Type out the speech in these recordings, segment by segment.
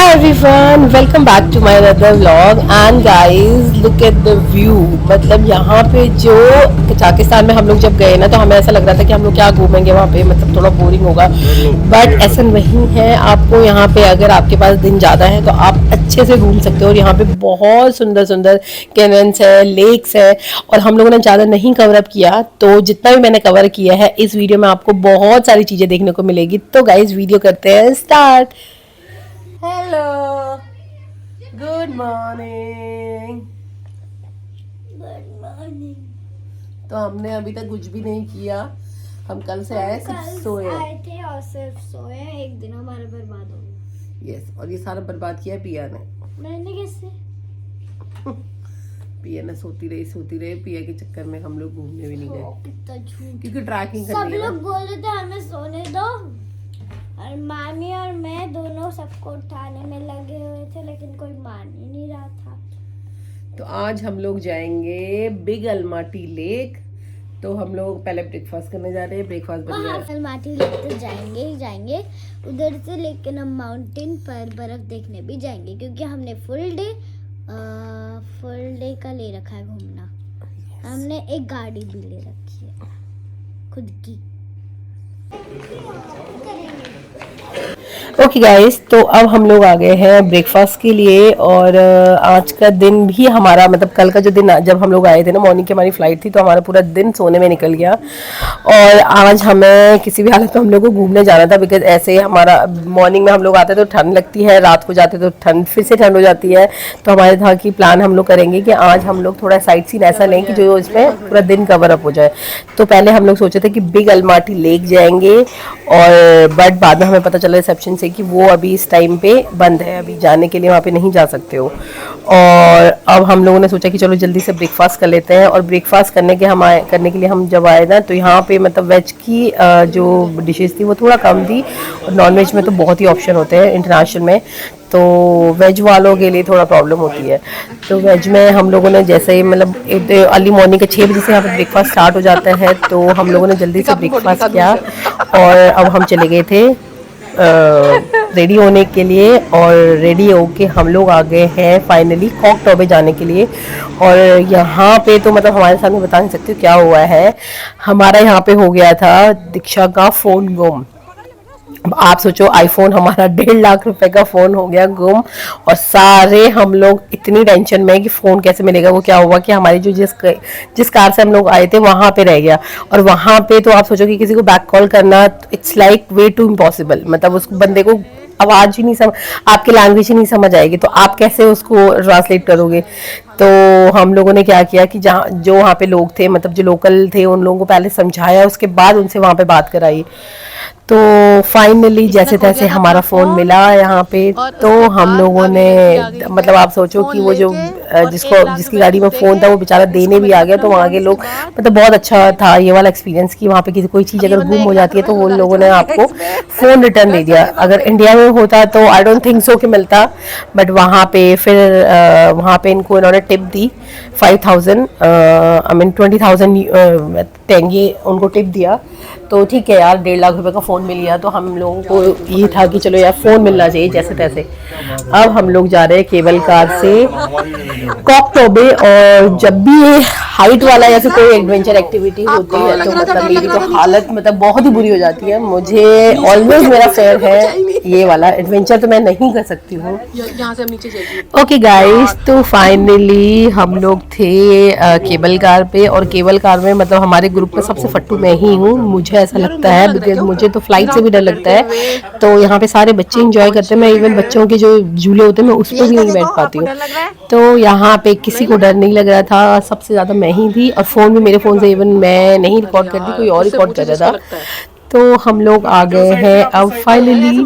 Everyone, welcome back to my another vlog. And guys look at the view. मतलब यहाँ पे जो Kazakhstan में हम लोग जब गए ना, तो हमें ऐसा लग रहा था कि हम लोग क्या घूमेंगे वहाँ पे, मतलब थोड़ा बोरिंग होगा, बट ऐसा नहीं है। आपको यहाँ पे अगर आपके पास दिन ज़्यादा है तो आप अच्छे से घूम सकते हो। और यहाँ पे बहुत सुंदर सुंदर कैनन्स है, लेक्स है। और हम लोगों ने ज़्यादा नहीं कवर अप किया, तो जितना भी मैंने कवर किया है इस वीडियो में आपको बहुत सारी चीज़ें देखने को मिलेगी। तो गाइस वीडियो करते हैं start. Hello, good morning. Good morning. तो हमने अभी तक कुछ भी नहीं किया। हम कल से आए, सिर्फ सोए थे और सिर्फ सोए। एक दिन हमारा बर्बाद हो गया। यस, और ये सारा बर्बाद किया पिया ने। मैंने कैसे? पिया ने सोती रही। पिया के चक्कर में हम लोग घूमने भी नहीं गए, कितना झूठ। क्योंकि ट्रैकिंग सब करनी है। लोग बोल रहे थे हमें सोने दो, और मामी और मैं दोनों सबको उठाने में लगे हुए थे, लेकिन कोई मान ही नहीं रहा था। तो आज हम लोग जाएंगे बिग अलमाटी लेक। तो हम लोग पहले ब्रेकफास्ट करने जा रहे हैं। ब्रेकफास्ट बन गया। अलमाटी लेक तो जाएंगे ही जाएंगे उधर से, लेकिन हम माउंटेन पर बर्फ देखने भी जाएंगे, क्योंकि हमने फुल डे का ले रखा है घूमना। हमने एक गाड़ी भी ले रखी है खुद की। ओके गाइस, तो अब हम लोग आ गए हैं ब्रेकफास्ट के लिए। और आज का दिन भी हमारा, मतलब कल का जो दिन जब हम लोग आए थे ना, मॉर्निंग की हमारी फ्लाइट थी, तो हमारा पूरा दिन सोने में निकल गया। और आज हमें किसी भी हालत में हम लोग को घूमने जाना था, बिकॉज ऐसे हमारा मॉर्निंग में हम लोग आते तो ठंड लगती है, रात को जाते तो ठंड फिर से ठंड हो जाती है। तो हमारे था कि प्लान हम लोग करेंगे कि आज हम लोग थोड़ा साइट सीन ऐसा लें कि जो इसमें पूरा दिन कवर अप हो जाए। तो पहले हम लोग सोचे थे कि बिग अलमाटी लेक जाएंगे, और बट बाद में हमें पता चला रिसेप्शन से कि वो अभी इस टाइम पे बंद है, अभी जाने के लिए वहाँ पे नहीं जा सकते हो। और अब हम लोगों ने सोचा कि चलो जल्दी से ब्रेकफास्ट कर लेते हैं। और ब्रेकफास्ट करने के लिए हम जब आए ना, तो यहाँ पे मतलब वेज की जो डिशेस थी वो थोड़ा कम थी, और नॉन वेज में तो बहुत ही ऑप्शन होते हैं इंटरनेशनल में। तो वेज वालों के लिए थोड़ा प्रॉब्लम होती है। तो वेज में हम लोगों ने जैसे ही, मतलब अर्ली मॉर्निंग के 6 बजे से यहाँ पे ब्रेकफास्ट स्टार्ट हो जाता है, तो हम लोगों ने जल्दी से ब्रेकफास्ट किया। और अब हम चले गए थे रेडी होने के लिए। और रेडी होके हम लोग आ गए हैं फाइनली कॉक टॉबे जाने के लिए। और यहाँ पे तो मतलब हमारे सामने बता नहीं सकती क्या हुआ है। हमारा यहाँ पे हो गया था दीक्षा का फ़ोन गुम। अब आप सोचो, आईफोन हमारा 1.5 लाख रुपए का फ़ोन हो गया गुम। और सारे हम लोग इतनी टेंशन में कि फ़ोन कैसे मिलेगा। वो क्या हुआ कि हमारी जो जिस कार से हम लोग आए थे वहाँ पे रह गया। और वहाँ पे तो आप सोचो कि किसी को बैक कॉल करना, it's like way too impossible. मतलब उस बंदे को आवाज़ ही नहीं समझ, आपकी लैंग्वेज ही नहीं समझ आएगी, तो आप कैसे उसको ट्रांसलेट करोगे। तो हम लोगों ने क्या किया कि जहाँ जो वहाँ पे लोग थे, मतलब जो लोकल थे, उन लोगों को पहले समझाया, उसके बाद उनसे वहाँ पे बात कराई। तो फाइनली जैसे तैसे हमारा फ़ोन मिला यहाँ पे। तो हम लोगों ने, मतलब आप सोचो कि वो जो जिसकी गाड़ी में फ़ोन था वो बेचारा देने भी आ गया। तो वहाँ के लोग, मतलब बहुत अच्छा था ये वाला एक्सपीरियंस कि वहाँ पे किसी कोई चीज़ अगर गुम हो जाती है तो वो लोगों ने आपको फ़ोन रिटर्न दे दिया। अगर इंडिया में होता तो आई डोंट थिंक सो कि मिलता, बट वहाँ पे फिर वहाँ पे इन्होंने टिप दी 5,000, आई मीन 20,000 टेंगे उनको टिप दिया। तो ठीक है यार, 1.5 लाख रुपए का फ़ोन मिल गया, तो हम लोगों को ये था कि चलो यार फ़ोन मिलना चाहिए जैसे तैसे। अब हम लोग जा रहे हैं केबल कार से कॉक टॉबे। और जब भी हाइट वाला या फिर कोई एडवेंचर एक्टिविटी होती है तो मतलब मेरी तो हालत मतलब बहुत ही बुरी हो जाती है। मुझे ऑलवेज मेरा फेयर है ये वाला एडवेंचर, तो मैं नहीं कर सकती हूँ। यहाँ से हम नीचे जाएंगे। ओके गाइस, तो फाइनली हम लोग थे केबल कार पे। और केबल कार में मतलब हमारे ग्रुप में सबसे फट्टू मैं ही हूँ, मुझे ऐसा लगता है, बिकॉज मुझे तो फ्लाइट से भी डर लगता है। तो यहाँ पे सारे बच्चे इंजॉय करते हैं, मैं इवन बच्चों के जो झूले होते हैं मैं उस पर भी नहीं बैठ पाती हूँ। तो यहाँ पे किसी को डर नहीं लग रहा था, सबसे ज़्यादा मैं ही थी। और फ़ोन भी मेरे फ़ोन से इवन मैं नहीं रिकॉर्ड करती, कोई और रिकॉर्ड कर रहा था। तो हम लोग आ गए हैं अब फाइनली,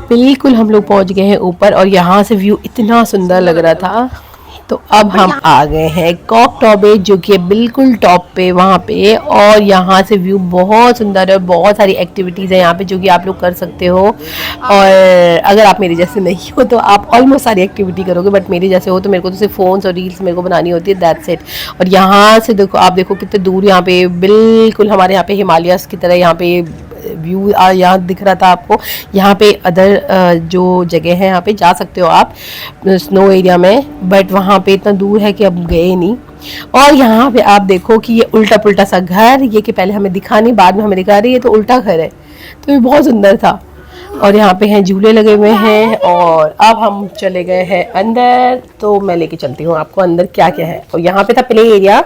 बिल्कुल हम लोग पहुंच गए हैं ऊपर। और यहाँ से व्यू इतना सुंदर लग रहा था। तो अब हम आ गए हैं कॉक टॉबे, जो कि बिल्कुल टॉप पे वहाँ पे। और यहाँ से व्यू बहुत सुंदर है, बहुत सारी एक्टिविटीज़ है यहाँ पे जो कि आप लोग कर सकते हो। और अगर आप मेरे जैसे नहीं हो तो आप ऑलमोस्ट सारी एक्टिविटी करोगे, बट मेरे जैसे हो तो मेरे को तो सिर्फ फ़ोन्स और रील्स मेरे को बनानी होती है, दैट्स इट। और यहाँ से देखो, आप देखो कितने दूर यहाँ पे बिल्कुल हमारे यहाँ पे हिमालयस की तरह यहाँ पे व्यू यहाँ दिख रहा था आपको। यहाँ पे अदर जो जगह है यहाँ पे जा सकते हो आप स्नो एरिया में, बट वहाँ पे इतना दूर है कि अब गए नहीं। और यहाँ पे आप देखो कि ये उल्टा पुल्टा सा घर, ये कि पहले हमें दिखा नहीं, बाद में हमें दिखा रही है, तो उल्टा घर है, तो ये बहुत सुंदर था। और यहाँ पे हैं झूले लगे हुए हैं। और अब हम चले गए हैं अंदर, तो मैं लेके चलती हूँ आपको अंदर क्या क्या है। और यहाँ पे था प्ले एरिया,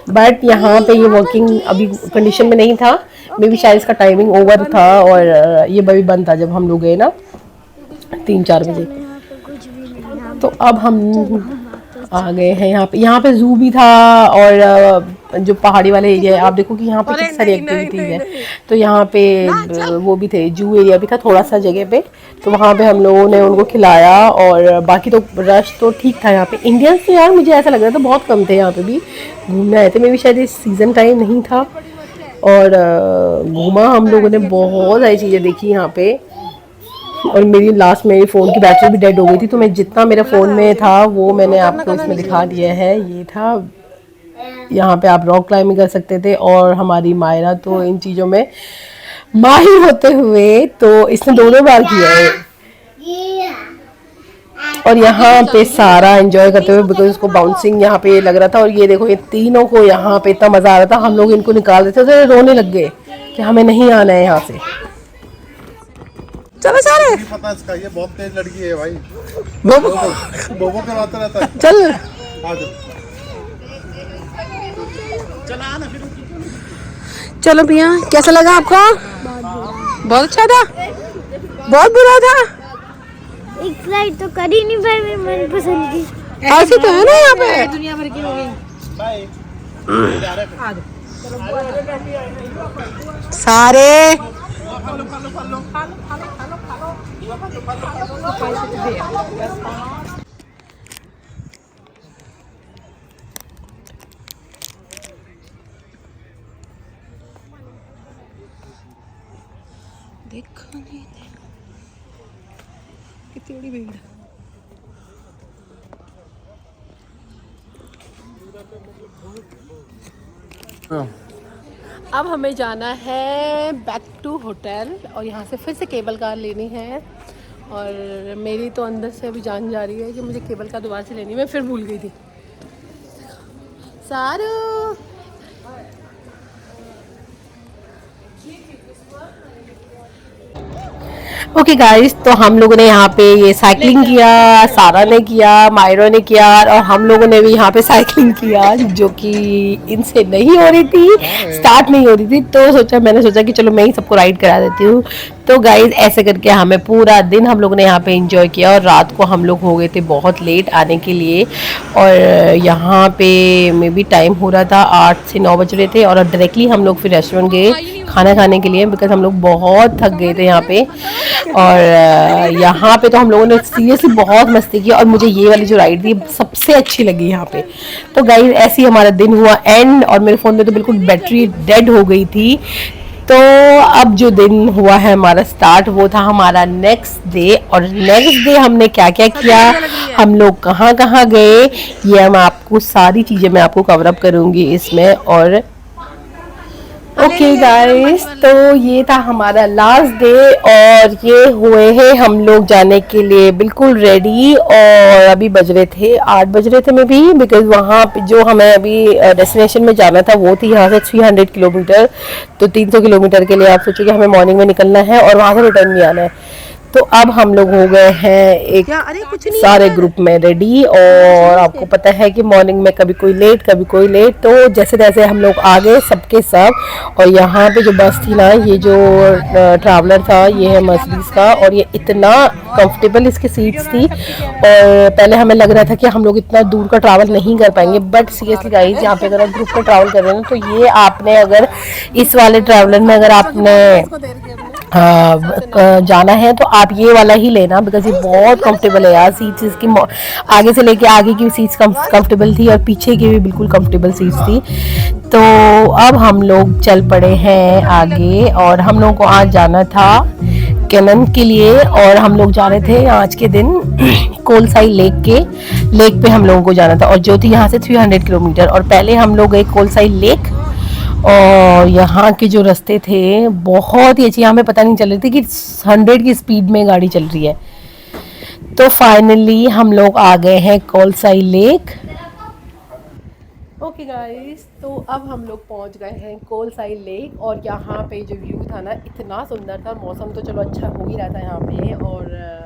बट यहाँ पे ये वर्किंग अभी कंडीशन में नहीं था, मे भी शायद इसका टाइमिंग ओवर था और ये भी बंद था जब हम लोग गए ना 3-4 बजे। तो अब हम आ गए हैं यहाँ पे जू भी था और जो पहाड़ी वाले एरिया है आप देखो कि यहाँ पे कितनी सारी एक्टिविटी है। तो यहाँ पे वो भी थे, जू एरिया भी था थोड़ा सा जगह पे, तो वहाँ पे हम लोगों ने उनको खिलाया। और बाकी तो रश तो ठीक था यहाँ पे। इंडियंस तो यार मुझे ऐसा लग रहा था बहुत कम थे यहाँ पे भी, घूमने आए थे, मे भी शायद ये सीज़न टाइम नहीं था। और घूमा हम लोगों ने, बहुत सारी चीज़ें देखी यहाँ पे। और मेरी लास्ट मेरी फ़ोन की बैटरी भी डेड हो गई थी, तो मैं जितना मेरा फ़ोन में था वो मैंने आपको इसमें दिखा दिया है। ये था, यहाँ पे आप रॉक क्लाइंबिंग कर सकते थे। और हमारी मायरा तो इन चीज़ों में माहिर होते हुए तो इसने 2 बार किया है। और यहाँ पे सारा एंजॉय करते हुए, बिकॉज उसको बाउंसिंग यहाँ पे लग रहा था। और ये देखो ये तीनों को यहाँ पे इतना मज़ा आ रहा था, हम लोग इनको निकाल रहे थे तो रोने लग गए कि हमें नहीं आना है यहाँ से। चलो सारे पता इसका, ये बहुत तेज लड़की है भाई, बोबो बोबो करवाता रहता है। चल आ जाओ, चला ना फिर। चलो भैया, कैसा लगा आपको? बहुत अच्छा था, बहुत बुरा था। एक स्लाइड तो कर ही नहीं पाई मेरी मनपसंद की। ऐसे तो है ना यहाँ पे दुनिया भर की हो गई। बाय। सारे देखो नहीं, कितनी बड़ी भीड़ है। अब हमें जाना है बैक टू होटल और यहाँ से फिर से केबल कार लेनी है। और मेरी तो अंदर से अभी जान जा रही है कि मुझे केबल कार दोबारा से लेनी है, मैं फिर भूल गई थी। सारू ओके गाइस, तो हम लोगों ने यहाँ पे ये साइकिलिंग किया, सारा ने किया, मायरो ने किया और हम लोगों ने भी यहाँ पे साइकिलिंग किया, जो कि इनसे नहीं हो रही थी, स्टार्ट नहीं हो रही थी। तो मैंने सोचा कि चलो मैं ही सबको राइड करा देती हूँ। तो गाइस ऐसे करके हमें पूरा दिन हम लोगों ने यहाँ पे एंजॉय किया। और रात को हम लोग हो गए थे बहुत लेट आने के लिए। और यहाँ पे मे भी टाइम हो रहा था 8 से 9 बज रहे थे। और डायरेक्टली हम लोग फिर रेस्टोरेंट गए खाना खाने के लिए, बिकॉज हम लोग बहुत थक गए थे यहाँ पे। और यहाँ पे तो हम लोगों ने सीरियसली बहुत मस्ती की और मुझे ये वाली जो राइड थी सबसे अच्छी लगी यहाँ पे। तो गाइस ऐसे ही हमारा दिन हुआ एंड, और मेरे फ़ोन में तो बिल्कुल बैटरी डेड हो गई थी। तो अब जो दिन हुआ है हमारा स्टार्ट, वो था हमारा नेक्स्ट डे। और नेक्स्ट डे हमने क्या क्या किया, हम लोग कहाँ कहाँ गए, ये हम आपको सारी चीज़ें मैं आपको कवर अप करूँगी इसमें। और ओके गाइस, तो ये था हमारा लास्ट डे और ये हुए हैं हम लोग जाने के लिए बिल्कुल रेडी। और अभी बज रहे थे 8 बज रहे थे में भी, बिकॉज वहाँ पे जो हमें अभी डेस्टिनेशन में जाना था वो थी यहाँ से 300 किलोमीटर। तो 300 किलोमीटर के लिए आप सोचो कि हमें मॉर्निंग में निकलना है और वहाँ से रिटर्न भी आना है। तो अब हम लोग हो गए हैं एक सारे ग्रुप में रेडी। और आपको पता है कि मॉर्निंग में कभी कोई लेट कभी कोई लेट, तो जैसे तैसे हम लोग आ गए सबके सब। और यहाँ पे जो बस थी ना, ये जो ट्रैवलर था, ये है मर्सिडीज का। और ये इतना कंफर्टेबल इसकी सीट्स थी। और पहले हमें लग रहा था कि हम लोग इतना दूर का ट्रैवल नहीं कर पाएंगे, बट सीरियसली गाइस यहाँ पे अगर आप ग्रुप में ट्रैवल कर रहे हैं तो ये आपने अगर इस वाले ट्रैवलर में अगर आपने जाना है तो आप ये वाला ही लेना, बिकॉज ये बहुत कंफर्टेबल है यार। सीट्स इसकी आगे से लेके आगे की सीट्स कंफर्टेबल थी और पीछे की भी बिल्कुल कंफर्टेबल सीट्स थी। तो अब हम लोग चल पड़े हैं आगे। और हम लोगों को आज जाना था कैनन के लिए। और हम लोग जा रहे थे आज के दिन कोलसाई लेक पे हम लोगों को जाना था, और जो थी यहाँ से 300 किलोमीटर। और पहले हम लोग गए कोलसाई लेक और यहाँ के जो रास्ते थे बहुत ही अच्छे, यहाँ पे पता नहीं चल रही थी कि 100 की स्पीड में गाड़ी चल रही है। तो फाइनली हम लोग आ गए हैं कोलसाई लेक। ओके गाइस, तो अब हम लोग पहुंच गए हैं कोलसाई लेक और यहाँ पे जो व्यू था ना इतना सुंदर था। मौसम तो चलो अच्छा हो ही रहा था यहाँ पे, और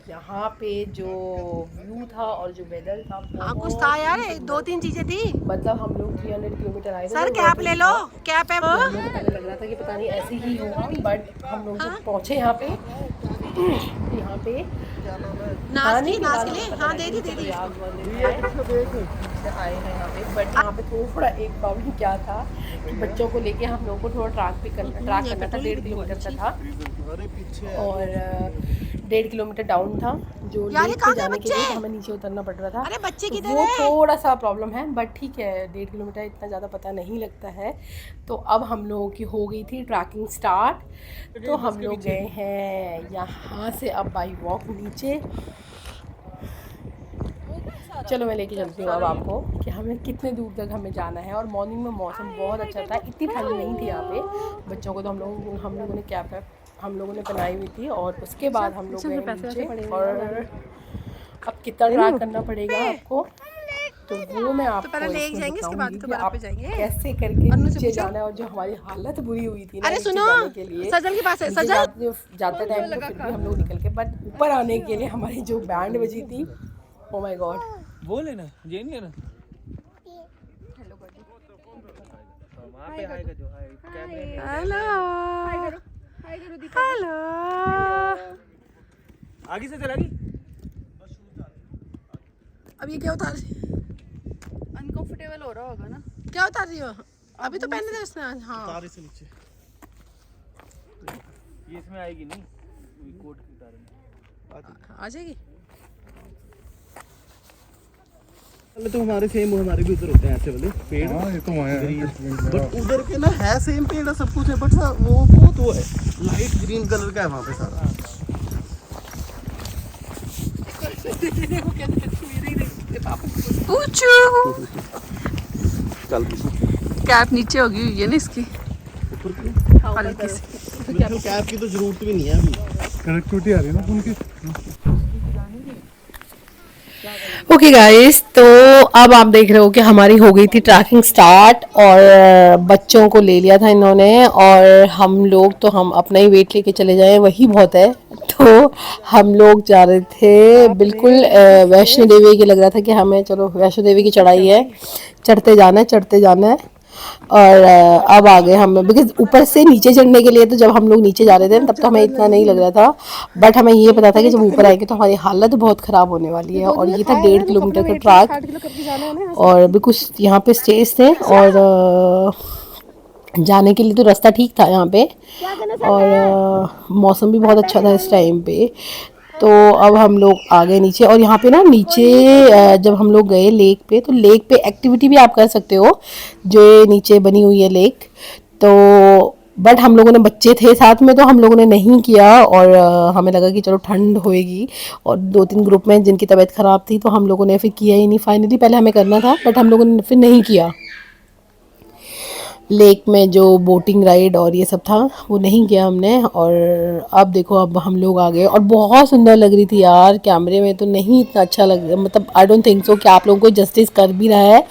यहाँ पे जो व्यू था और जो वेदर था कुछ था यार, 2-3 चीजें थी। मतलब हम लोग 300 किलोमीटर आए थे। सर कैप ले लो, कैप है वो। हम लोग को पहले लग रहा था कि पता नहीं ऐसे ही होगा, बट हम लोग जब पहुँचे यहाँ पे नाच के लिए हाँ दे दी आए हैं यहाँ पे। बट यहाँ पे थोड़ा एक प्रॉब्लम क्या था कि बच्चों को लेके हम लोग को थोड़ा ट्रैक करना था। 1.5 किलोमीटर का था और 1.5 किलोमीटर डाउन था जो लेक पे जाने के लिए, तो हमें नीचे उतरना पड़ रहा था। अरे बच्चे तो किधर वो है? थोड़ा सा प्रॉब्लम है, बट ठीक है 1.5 किलोमीटर इतना ज़्यादा पता नहीं लगता है। तो अब हम लोगों की हो गई थी ट्रैकिंग स्टार्ट। तो हम लोग गए हैं यहाँ से अब बाई वॉक नीचे। चलो मैं लेके चलती हूँ अब आपको कि हमें कितने दूर तक हमें जाना है। और मॉर्निंग में मौसम बहुत अच्छा था, इतनी ठंड नहीं थी यहाँ पे। बच्चों को तो हम लोगों ने कैप हम लोगों ने पहनाई हुई थी। और उसके बाद हम लोग गए नीचे। और अब कितना ट्रैक करना पड़ेगा आपको, तो वो मैं आपको पहले लेके जाएंगे, इसके बाद तो आप जाएंगे कैसे करके नीचे जाना है। और जो हमारी हालत बुरी हुई थी ना अरे सुनो, के लिए सजल के पास है, सजल जाते टाइम तो फिर भी हम लोग निकल के, बट ऊपर आने के लिए हमारी जो बैंड बजी थी, ओ माय गॉड। वो लेना जेन लेना। हेलो हेलो, आगे से चलागी। अब ये क्या उतार रही? अनकंफर्टेबल हो रहा होगा ना? क्या उतार रही हो? अभी तो पहने थे उसने। हाँ तारे से नीचे ये इसमें आएगी नहीं, कोट की उतारेंगे। आ जाएगी। पहले तो हमारे सेम हमारे भी उधर होते हैं ऐसे वाले पेड़। हाँ ये तो वहाँ है। बट उधर के ना है सेम पेड़ है, सब कुछ है, बट वो तो है लाइट ग्रीन कलर का है वहाँ पे सारा। चल कैप नीचे होगी हुई है ना इसकी। हल्की सी कैप की तो जरूरत भी नहीं है अभी, कनेक्टिविटी आ रही है ना उनकी। ओके गाइस, तो अब आप देख रहे हो कि हमारी हो गई थी ट्रैकिंग स्टार्ट और बच्चों को ले लिया था इन्होंने। और हम लोग तो हम अपना ही वेट लेके चले जाएं वही बहुत है। तो हम लोग जा रहे थे बिल्कुल वैष्णो देवी के, लग रहा था कि हमें चलो वैष्णो देवी की चढ़ाई है, चढ़ते जाना है। और अब आ गए हम, बिकॉज ऊपर से नीचे चढ़ने के लिए तो जब हम लोग नीचे जा रहे थे तब तो हमें इतना नहीं लग रहा था, बट हमें ये पता था कि जब ऊपर आएंगे तो हमारी हालत बहुत ख़राब होने वाली है। और ये था 1.5 किलोमीटर का ट्रैक और बिल्कुल यहाँ पे स्टेज थे और जाने के लिए तो रास्ता ठीक था यहाँ पे। और मौसम भी बहुत अच्छा था इस टाइम पे। तो अब हम लोग आ गए नीचे। और यहाँ पे ना नीचे जब हम लोग गए लेक पे, तो लेक पे एक्टिविटी भी आप कर सकते हो जो नीचे बनी हुई है लेक। तो बट हम लोगों ने, बच्चे थे साथ में, तो हम लोगों ने नहीं किया। और हमें लगा कि चलो ठंड होएगी और 2-3 ग्रुप में जिनकी तबीयत ख़राब थी, तो हम लोगों ने फिर किया ही नहीं। फाइनली पहले हमें करना था बट हम लोगों ने फिर नहीं किया। लेक में जो बोटिंग राइड और ये सब था वो नहीं किया हमने। और अब देखो अब हम लोग आ गए और बहुत सुंदर लग रही थी यार, कैमरे में तो नहीं इतना अच्छा लग, मतलब आई डोंट थिंक सो कि आप लोगों को जस्टिस कर भी रहा है।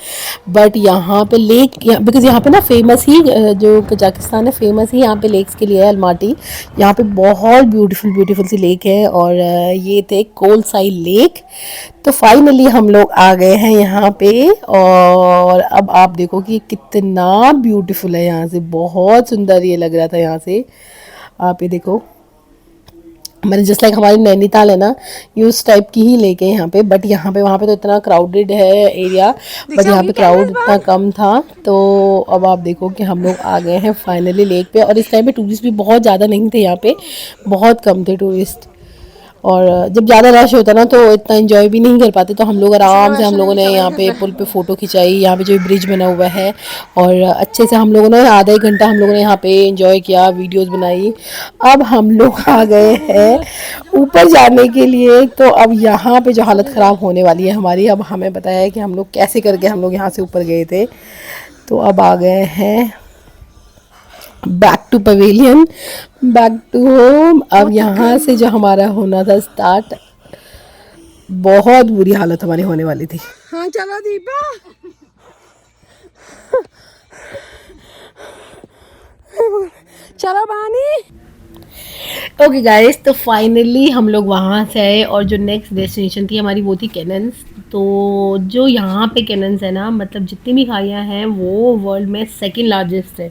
बट यहाँ पे लेक, बिकॉज यहाँ पे ना फेमस ही, जो कजाकिस्तान है फेमस ही यहाँ पे लेक्स के लिए है, अलमाटी। यहाँ पे बहुत ब्यूटीफुल सी लेक है और ये थे कोलसाई लेक। तो फाइनली हम लोग आ गए हैं यहाँ पे और अब आप देखो कि कितना ब्यूटीफुल है यहाँ से, बहुत सुंदर ये लग रहा था यहाँ से। आप ये देखो, हमारे जस्ट लाइक हमारी नैनीताल है ना, ये उस टाइप की ही लेके यहाँ पे। बट यहाँ पे वहाँ पे तो इतना क्राउडेड है एरिया, बट यहाँ पे क्राउड इतना कम था। तो अब आप देखो कि हम लोग आ गए हैं फाइनली लेक पे। और इस टाइम पे टूरिस्ट भी बहुत ज़्यादा नहीं थे यहाँ पे, बहुत कम थे टूरिस्ट। और जब ज़्यादा रश होता ना तो इतना एंजॉय भी नहीं कर पाते। तो हम लोग आराम से, हम लोगों ने यहाँ पे पुल पे फ़ोटो खिंचाई, यहाँ पे जो ब्रिज बना हुआ है, और अच्छे से हम लोगों ने आधा एक घंटा हम लोगों ने यहाँ पे एंजॉय किया, वीडियोस बनाई। अब हम लोग आ गए हैं ऊपर जाने के लिए। तो अब यहाँ पे जो हालत ख़राब होने वाली है हमारी, अब हमें पता है कि हम लोग कैसे करके हम लोग यहाँ से ऊपर गए थे। तो अब आ गए हैं back to pavilion, back to home. अब यहाँ से जो हमारा होना था स्टार्ट, बहुत बुरी हालत हमारी होने वाली थी। हाँ चलो दीपा। चलो बानी। ओके गाइस, तो फाइनली हम लोग वहाँ से आए और जो नेक्स्ट डेस्टिनेशन थी हमारी वो थी कैनन्स। तो जो यहाँ पे कैनन्स है ना, मतलब जितनी भी खाइयाँ हैं वो वर्ल्ड में सेकंड लार्जेस्ट है।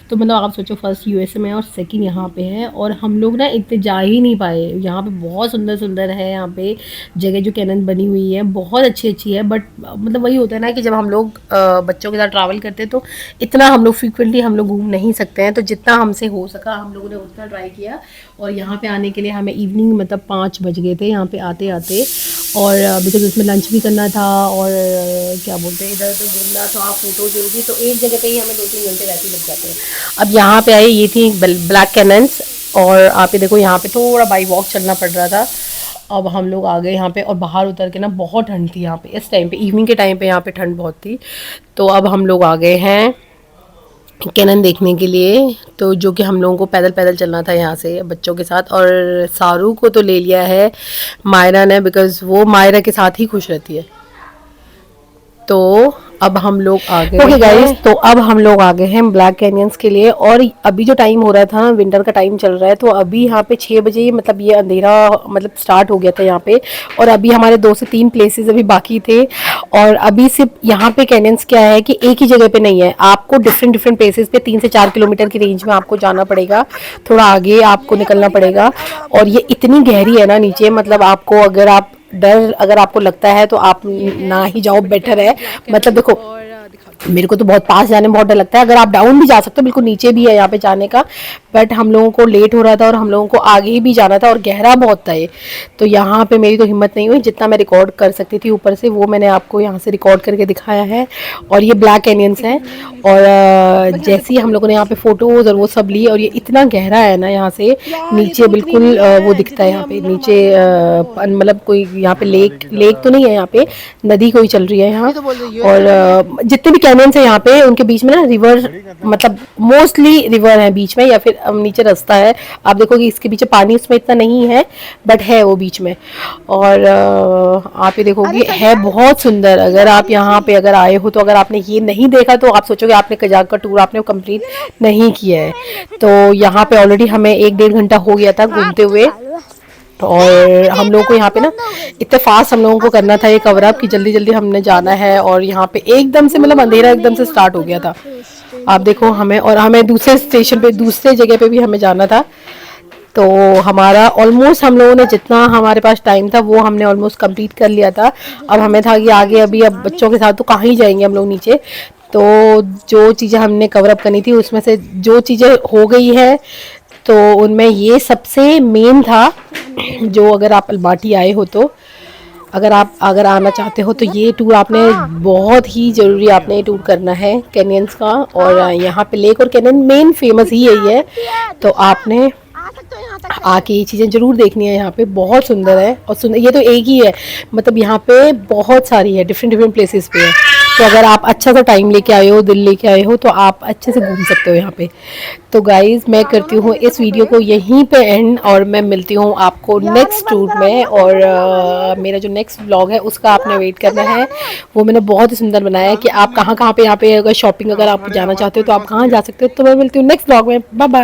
तो मतलब आप सोचो, फर्स्ट यूएसए में और सेकंड यहाँ पे है। और हम लोग ना इतने जा ही नहीं पाए। यहाँ पे बहुत सुंदर सुंदर है, यहाँ पे जगह जो कैनन बनी हुई है बहुत अच्छी अच्छी है। बट मतलब वही होता है ना कि जब हम लोग बच्चों के साथ ट्रैवल करते हैं तो इतना हम लोग फ्रिक्वेंटली हम लोग घूम नहीं सकते हैं। तो जितना हमसे हो सका हम लोगों ने उतना ट्राई किया। और यहाँ पे आने के लिए हमें इवनिंग मतलब 5 बज गए थे यहाँ पे आते आते। और बिकॉज उसमें लंच भी करना था और क्या बोलते हैं, इधर उधर घूमना था, फोटो जरूरी, तो एक जगह पे ही हमें 2-3 घंटे वैसे ही लग जाते हैं। अब यहाँ पे आए, ये थी ब्लैक कैनन्स। और आप ये देखो, यहाँ पे थोड़ा बाई वॉक चलना पड़ रहा था। अब हम लोग आ गए यहाँ पे और बाहर उतर के ना बहुत ठंड थी यहाँ पे इस टाइम पे, इवनिंग के टाइम पे यहाँ पे ठंड बहुत थी। तो अब हम लोग आ गए हैं कैनन देखने के लिए। तो जो कि हम लोगों को पैदल पैदल चलना था यहाँ से बच्चों के साथ। और सारू को तो ले लिया है मायरा ने, बिकॉज वो मायरा के साथ ही खुश रहती है। तो अब हम लोग आ गए ओके गाइस, तो अब हम लोग आ गए हैं ब्लैक कैनियंस के लिए। और अभी जो टाइम हो रहा था, विंटर का टाइम चल रहा है, तो अभी यहाँ पे 6 बजे मतलब ये अंधेरा मतलब स्टार्ट हो गया था यहाँ पे। और अभी हमारे 2 से 3 प्लेसेस अभी बाकी थे। और अभी सिर्फ यहाँ पे कैनियंस क्या है कि एक ही जगह पे नहीं है, आपको डिफरेंट डिफरेंट प्लेसेस पे 3 से 4 किलोमीटर की रेंज में आपको जाना पड़ेगा, थोड़ा आगे आपको निकलना पड़ेगा। और ये इतनी गहरी है ना नीचे, मतलब आपको अगर आपको लगता है तो आप ना ही जाओ, बेटर है। मतलब देखो, मेरे को तो बहुत पास जाने में बहुत डर लगता है। अगर आप डाउन भी जा सकते हो, बिल्कुल नीचे भी है यहाँ पे जाने का, बट हम लोगों को लेट हो रहा था और हम लोगों को आगे भी जाना था और गहरा बहुत था ये। तो यहाँ पे मेरी तो हिम्मत नहीं हुई, जितना मैं रिकॉर्ड कर सकती थी ऊपर से वो मैंने आपको यहाँ से रिकॉर्ड करके दिखाया है। और ये ब्लैक कैनियंस है। और जैसे ही हम लोगों ने यहाँ पे फोटोज और वो सब ली, और ये इतना गहरा है ना, यहाँ से नीचे बिल्कुल वो दिखता है यहाँ पे नीचे, मतलब कोई यहाँ पे लेक तो नहीं है, यहाँ पे नदी कोई चल रही है यहाँ। और जितने भी कैनियंस है यहाँ पे उनके बीच में ना रिवर, मतलब मोस्टली रिवर है बीच में, या फिर नीचे रास्ता है। आप देखो कि इसके पीछे पानी उसमें इतना नहीं है, बट है वो बीच में। और आप ये देखोगे है बहुत सुंदर। अगर आप यहाँ पे अगर आए हो तो अगर आपने ये नहीं देखा तो आप सोचोगे आपने कजाक का टूर आपने कंप्लीट नहीं किया है। तो यहाँ पे ऑलरेडी हमें 1-1.5 घंटा हो गया था घूमते हुए। और हम लोगों को यहाँ पे ना इतने फास्ट हम लोगों को करना था ये कवर अप कि जल्दी जल्दी हमने जाना है। और यहाँ पे एकदम से मतलब अंधेरा एकदम से स्टार्ट हो गया था। आप देखो हमें दूसरे स्टेशन पे, दूसरे जगह पे भी हमें जाना था। तो हमारा ऑलमोस्ट हम लोगों ने जितना हमारे पास टाइम था वो हमने ऑलमोस्ट कंप्लीट कर लिया था। अब हमें था कि आगे अभी अब बच्चों के साथ तो कहाँ ही जाएंगे हम लोग नीचे। तो जो चीज़ें हमने कवर अप करनी थी उसमें से जो चीज़ें हो गई है, तो उनमें ये सबसे मेन था। जो अगर आप अलमाटी आए हो तो अगर आना चाहते हो तो ये टूर आपने बहुत ही ज़रूरी आपने ये टूर करना है कैनियंस का। और यहाँ पे लेक और कैनियन मेन फेमस ही यही है, तो आपने आके ये चीज़ें ज़रूर देखनी है। यहाँ पे बहुत सुंदर है। और सुंदर ये तो एक ही है, मतलब यहाँ पे बहुत सारी है, डिफरेंट प्लेसेस पे है। तो अगर आप अच्छा सा टाइम लेके आए हो, दिल लेके आए हो, तो आप अच्छे से घूम सकते हो यहाँ पे। तो गाइज मैं करती हूँ इस वीडियो को यहीं पे एंड, और मैं मिलती हूँ आपको नेक्स्ट टूर में। और मेरा जो नेक्स्ट व्लॉग है उसका आपने वेट करना है। वो मैंने बहुत ही सुंदर बनाया है कि आप कहाँ पे यहाँ पे अगर शॉपिंग अगर आप जाना चाहते हो तो आप कहाँ जा सकते हो। तो मैं मिलती हूँ नेक्स्ट व्लॉग में। Bye bye.